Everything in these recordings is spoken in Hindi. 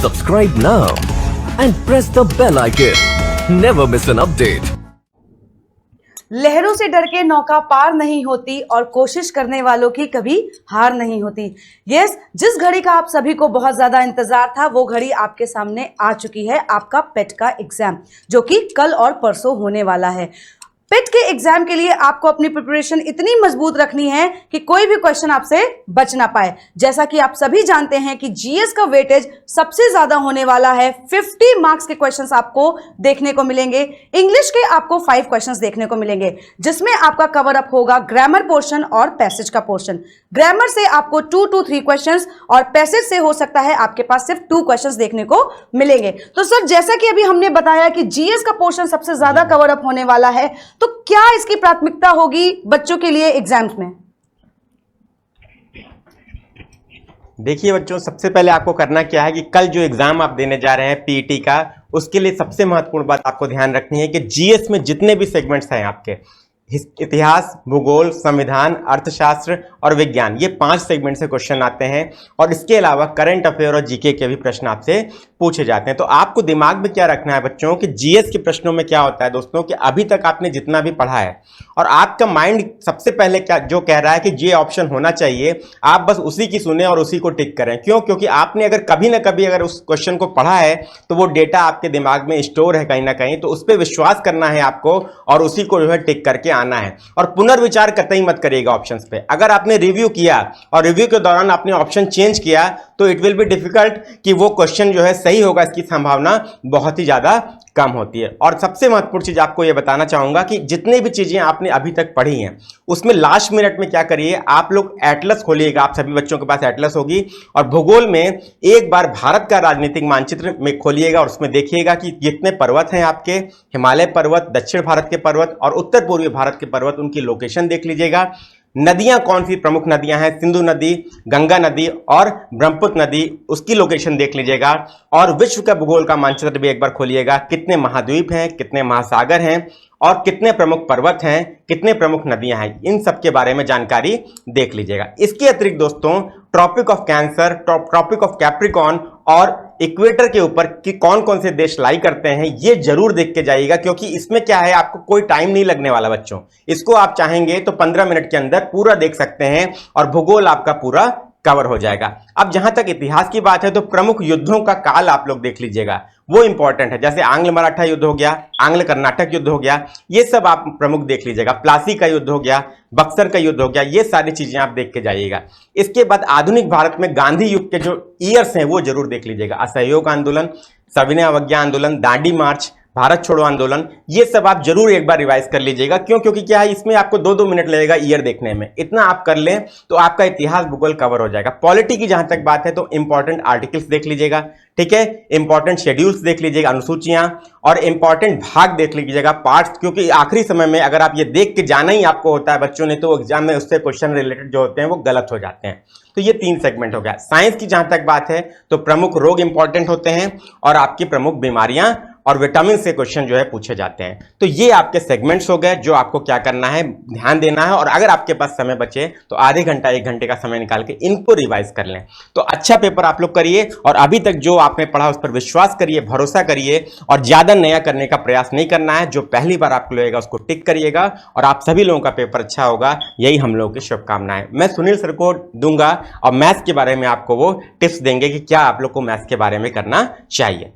Subscribe now and press the bell icon. Never miss an update. लहरों से डर के नौका पार नहीं होती और कोशिश करने वालों की कभी हार नहीं होती। यस, जिस घड़ी का आप सभी को बहुत ज्यादा इंतजार था वो घड़ी आपके सामने आ चुकी है, आपका पेट का एग्जाम, जो कि कल और परसों होने वाला है। पेट के एग्जाम के लिए आपको अपनी प्रिपरेशन इतनी मजबूत रखनी है कि कोई भी क्वेश्चन आपसे बच ना पाए। जैसा कि आप सभी जानते हैं कि जीएस का वेटेज सबसे ज्यादा होने वाला है। 50 मार्क्स के क्वेश्चंस आपको देखने को मिलेंगे। इंग्लिश के आपको 5 क्वेश्चंस देखने को मिलेंगे, जिसमें आपका कवर अप होगा ग्रामर पोर्शन और पैसेज का पोर्शन। ग्रामर से आपको 2 to 3 क्वेश्चंस और पैसेज से हो सकता है आपके पास सिर्फ 2 क्वेश्चंस देखने को मिलेंगे। तो सर, जैसा कि अभी हमने बताया कि जीएस का पोर्शन सबसे ज्यादा कवर अप होने वाला है, तो क्या इसकी प्राथमिकता होगी बच्चों के लिए एग्जाम्स में? देखिए बच्चों, सबसे पहले आपको करना क्या है कि कल जो एग्जाम आप देने जा रहे हैं पीईटी का, उसके लिए सबसे महत्वपूर्ण बात आपको ध्यान रखनी है कि जीएस में जितने भी सेगमेंट्स हैं आपके, इतिहास, भूगोल, संविधान, अर्थशास्त्र और विज्ञान, ये 5 सेगमेंट से क्वेश्चन आते हैं। और इसके अलावा करंट अफेयर और जीके के भी प्रश्न आपसे पूछे जाते हैं। तो आपको दिमाग में क्या रखना है बच्चों कि जीएस के प्रश्नों में क्या होता है दोस्तों, कि अभी तक आपने जितना भी पढ़ा है और आपका माइंड सबसे पहले क्या जो कह रहा है कि ये ऑप्शन होना चाहिए, आप बस उसी की सुने और उसी को टिक करें। क्यों? क्योंकि आपने अगर कभी ना कभी अगर उस क्वेश्चन को पढ़ा है तो वो डेटा आपके दिमाग में स्टोर है कहीं ना कहीं, तो उस पर विश्वास करना है आपको और उसी को जो है टिक करके आना है। और पुनर्विचार कतई मत करिएगा ऑप्शंस पे। अगर आपने रिव्यू किया और रिव्यू के दौरान आपने ऑप्शन चेंज किया तो इट विल बी डिफिकल्ट कि वो क्वेश्चन जो है सही होगा, इसकी संभावना बहुत ही ज्यादा कम होती है। और सबसे महत्वपूर्ण चीज आपको यह बताना चाहूंगा कि जितने भी चीजें आपने अभी तक पढ़ी हैं उसमें लास्ट मिनट में क्या करिए, आप लोग एटलस खोलिएगा। आप सभी बच्चों के पास एटलस होगी और भूगोल में एक बार भारत का राजनीतिक मानचित्र में खोलिएगा और उसमें देखिएगा कि जितने पर्वत हैं आपके, हिमालय पर्वत, दक्षिण भारत के पर्वत और उत्तर पूर्वी भारत के पर्वत, उनकी लोकेशन देख लीजिएगा। नदियां कौन सी प्रमुख नदियां हैं, सिंधु नदी, गंगा नदी और ब्रह्मपुत्र नदी, उसकी लोकेशन देख लीजिएगा। और विश्व का भूगोल का मानचित्र भी एक बार खोलिएगा। कितने महाद्वीप हैं, कितने महासागर हैं और कितने प्रमुख पर्वत हैं, कितने प्रमुख नदियां हैं, इन सब के बारे में जानकारी देख लीजिएगा। इसके अतिरिक्त दोस्तों, Tropic of Cancer, Tropic of Capricorn और इक्वेटर के ऊपर कि कौन कौन से देश लाई करते हैं, ये जरूर देख के जाइएगा। क्योंकि इसमें क्या है, आपको कोई टाइम नहीं लगने वाला बच्चों। इसको आप चाहेंगे तो 15 मिनट के अंदर पूरा देख सकते हैं और भूगोल आपका पूरा कवर हो जाएगा। अब जहां तक इतिहास की बात है तो प्रमुख युद्धों का काल आप लोग देख लीजिएगा, वो इंपॉर्टेंट है। जैसे आंग्ल मराठा युद्ध हो गया, आंग्ल कर्नाटक युद्ध हो गया, ये सब आप प्रमुख देख लीजिएगा। प्लासी का युद्ध हो गया, बक्सर का युद्ध हो गया, ये सारी चीजें आप देख के जाइएगा। इसके बाद आधुनिक भारत में गांधी युग के जो ईयर्स हैं वो जरूर देख लीजिएगा। असहयोग आंदोलन, सविनय अवज्ञा आंदोलन, दांडी मार्च, भारत छोड़ो आंदोलन, ये सब आप जरूर एक बार रिवाइज कर लीजिएगा। क्यों? क्योंकि क्या है, इसमें आपको 2-2 मिनट लगेगा ईयर देखने में। इतना आप कर लें तो आपका इतिहास भूगोल कवर हो जाएगा। पॉलिटी की जहां तक बात है तो इंपॉर्टेंट आर्टिकल्स देख लीजिएगा, ठीक है, इंपॉर्टेंट शेड्यूल्स देख लीजिएगा, अनुसूचियां, और इंपॉर्टेंट भाग देख लीजिएगा, पार्ट्स। क्योंकि आखिरी समय में अगर आप ये देख के जाना ही आपको होता है बच्चों ने, तो एग्जाम में उससे क्वेश्चन रिलेटेड जो होते हैं वो गलत हो जाते हैं। तो ये 3 सेगमेंट हो गया। साइंस की जहां तक बात है तो प्रमुख रोग इंपॉर्टेंट होते हैं और आपकी प्रमुख बीमारियां और विटामिन से क्वेश्चन जो है पूछे जाते हैं। तो ये आपके सेगमेंट्स हो गए जो आपको क्या करना है, ध्यान देना है। और अगर आपके पास समय बचे तो आधे घंटा 1 घंटे का समय निकाल के इनको रिवाइज कर लें। तो अच्छा पेपर आप लोग करिए और अभी तक जो आपने पढ़ा उस पर विश्वास करिए, भरोसा करिए और ज्यादा नया करने का प्रयास नहीं करना है। जो पहली बार आपको लगेगा उसको टिक करिएगा और आप सभी लोगों का पेपर अच्छा होगा, यही हम लोगों की शुभकामनाएं। मैं सुनील सर को दूंगा और मैथ्स के बारे में आपको वो टिप्स देंगे कि क्या आप लोग को मैथ्स के बारे में करना चाहिए।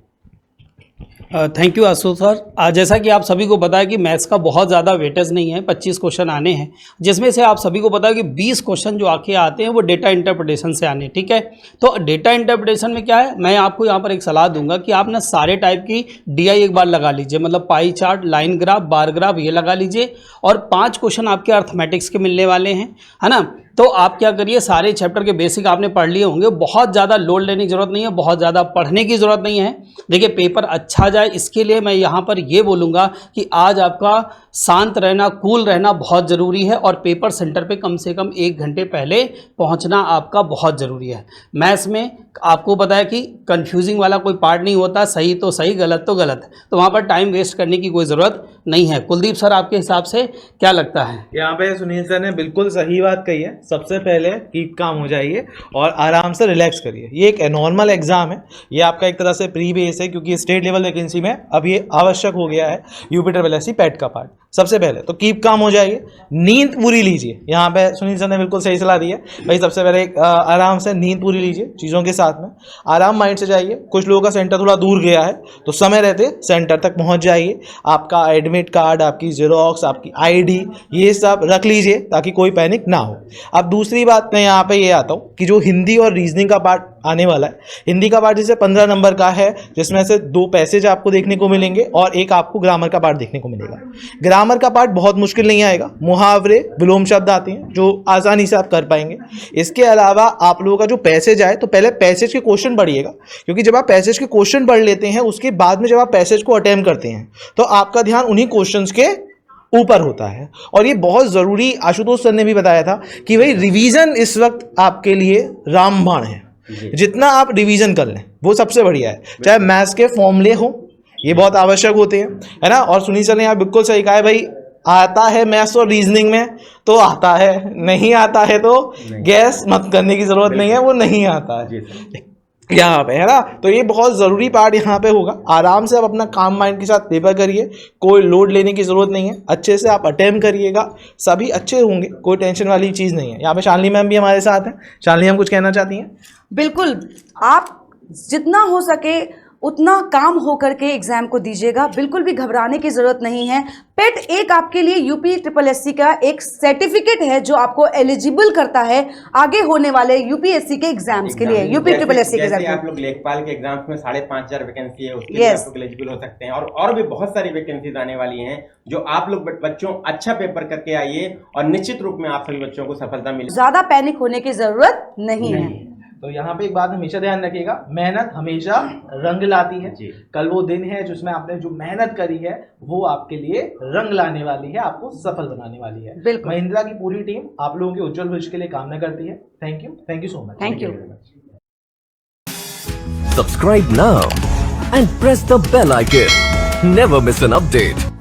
Thank you Ashu sir. जैसा कि आप सभी को पता है कि मैथ्स का बहुत ज़्यादा वेटेज नहीं है, 25 क्वेश्चन आने हैं, जिसमें से आप सभी को पता है कि 20 क्वेश्चन जो आके आते हैं वो डेटा इंटरप्रिटेशन से आने, ठीक है। तो डेटा इंटरप्रिटेशन में क्या है, मैं आपको यहाँ पर एक सलाह दूंगा कि आप ना सारे टाइप की डीआई एक बार लगा लीजिए, मतलब pie chart, line graph, bar graph, ये लगा लीजिए। और 5 क्वेश्चन आपके अर्थमेटिक्स के मिलने वाले हैं, है ना। तो आप क्या करिए, सारे चैप्टर के बेसिक आपने पढ़ लिए होंगे, बहुत ज़्यादा लोड लेने की ज़रूरत नहीं है, बहुत ज़्यादा पढ़ने की ज़रूरत नहीं है। देखिए पेपर अच्छा जाए इसके लिए मैं यहाँ पर ये बोलूँगा कि आज आपका शांत रहना, कूल रहना बहुत ज़रूरी है और पेपर सेंटर पे कम से कम 1 घंटे पहले पहुंचना आपका बहुत ज़रूरी है। मैथ्स में आपको पता है कि कंफ्यूजिंग वाला कोई पार्ट नहीं होता, सही तो सही, गलत तो गलत, तो वहाँ पर टाइम वेस्ट करने की कोई ज़रूरत नहीं है। कुलदीप सर, आपके हिसाब से क्या लगता है? यहाँ पे सुनील सर ने बिल्कुल सही बात कही है। सबसे पहले कीप काम हो जाइए और आराम से रिलैक्स करिए। ये एक नॉर्मल एग्जाम है, ये आपका एक तरह से प्री बेस है, क्योंकि स्टेट लेवल वैकेंसी में अब ये आवश्यक हो गया है UPSSC पैट का पार्ट। सबसे पहले तो कीप काम हो जाइए, नींद पूरी लीजिए। यहाँ पे सुनील सर ने बिल्कुल सही सलाह दी है भाई, सबसे पहले आराम से नींद पूरी लीजिए चीज़ों के साथ में, आराम माइंड से जाइए। कुछ लोगों का सेंटर थोड़ा दूर गया है तो समय रहते सेंटर तक पहुँच जाइए। आपका एडमिट कार्ड, आपकी जेरोक्स, आपकी ID ये सब रख लीजिए ताकि कोई पैनिक ना हो। अब दूसरी बात मैं यहाँ पे ये आता हूँ कि जो हिंदी और रीजनिंग का पार्ट आने वाला है, हिंदी का पार्ट जैसे 15 नंबर का है, जिसमें से 2 पैसेज आपको देखने को मिलेंगे और एक आपको ग्रामर का पार्ट देखने को मिलेगा। ग्रामर का पार्ट बहुत मुश्किल नहीं आएगा, मुहावरे, विलोम शब्द आते हैं जो आसानी से आप कर पाएंगे। इसके अलावा आप लोगों का जो पैसेज आए तो पहले पैसेज के क्वेश्चन पढ़िएगा, क्योंकि जब आप पैसेज के क्वेश्चन पढ़ लेते हैं उसके बाद में जब आप पैसेज को अटेम्प्ट करते हैं तो आपका ध्यान उन्हीं क्वेश्चंस के ऊपर होता है। और ये बहुत ज़रूरी, आशुतोष सर ने भी बताया था कि भाई रिवीजन इस वक्त आपके लिए रामबाण है। जितना आप रिवीजन कर लें वो सबसे बढ़िया है। चाहे मैथ्स के फॉर्मूले हो, ये बहुत आवश्यक होते हैं, है ना। और सुनील सर ने यहाँ बिल्कुल सही कहा है भाई, आता है मैथ्स और रीजनिंग में तो आता है, नहीं आता है तो गैस मत करने की ज़रूरत नहीं है, वो नहीं आता है यहाँ पे, है ना। तो ये बहुत ज़रूरी पार्ट यहाँ पे होगा। आराम से आप अपना काम माइंड के साथ पेपर करिए, कोई लोड लेने की ज़रूरत नहीं है, अच्छे से आप अटेम्प्ट करिएगा, सभी अच्छे होंगे, कोई टेंशन वाली चीज़ नहीं है। यहाँ पे शालिनी मैम भी हमारे साथ हैं। शालिनी मैम कुछ कहना चाहती हैं? बिल्कुल, आप जितना हो सके उतना काम हो करके एग्जाम को दीजिएगा, बिल्कुल भी घबराने की जरूरत नहीं है। पेट एक आपके लिए UPSSC का एक सर्टिफिकेट है जो आपको एलिजिबल करता है आगे होने वाले UPSC के एग्जाम्स के लिए, UPSSC के एग्जाम। आप लोग लेखपाल के एग्जाम्स में 5,500 वैकेंसी है, उसके लिए आप लोग एलिजिबल हो सकते हैं। और भी बहुत सारी वैकेंसीज आने वाली हैं जो आप लोग बच्चों अच्छा पेपर करके आइए और निश्चित रूप में आप सभी बच्चों को सफलता मिले। ज्यादा पैनिक होने की जरूरत नहीं है। तो यहाँ पे एक बात हमेशा ध्यान रखिएगा, मेहनत हमेशा रंग लाती है। कल वो दिन है जिसमें आपने जो मेहनत करी है वो आपके लिए रंग लाने वाली है, आपको सफल बनाने वाली है। महिंद्रा की पूरी टीम आप लोगों के उज्जवल भविष्य के लिए कामना करती है। Thank you so much. Thank you. Subscribe now and press the bell icon. Never miss an update.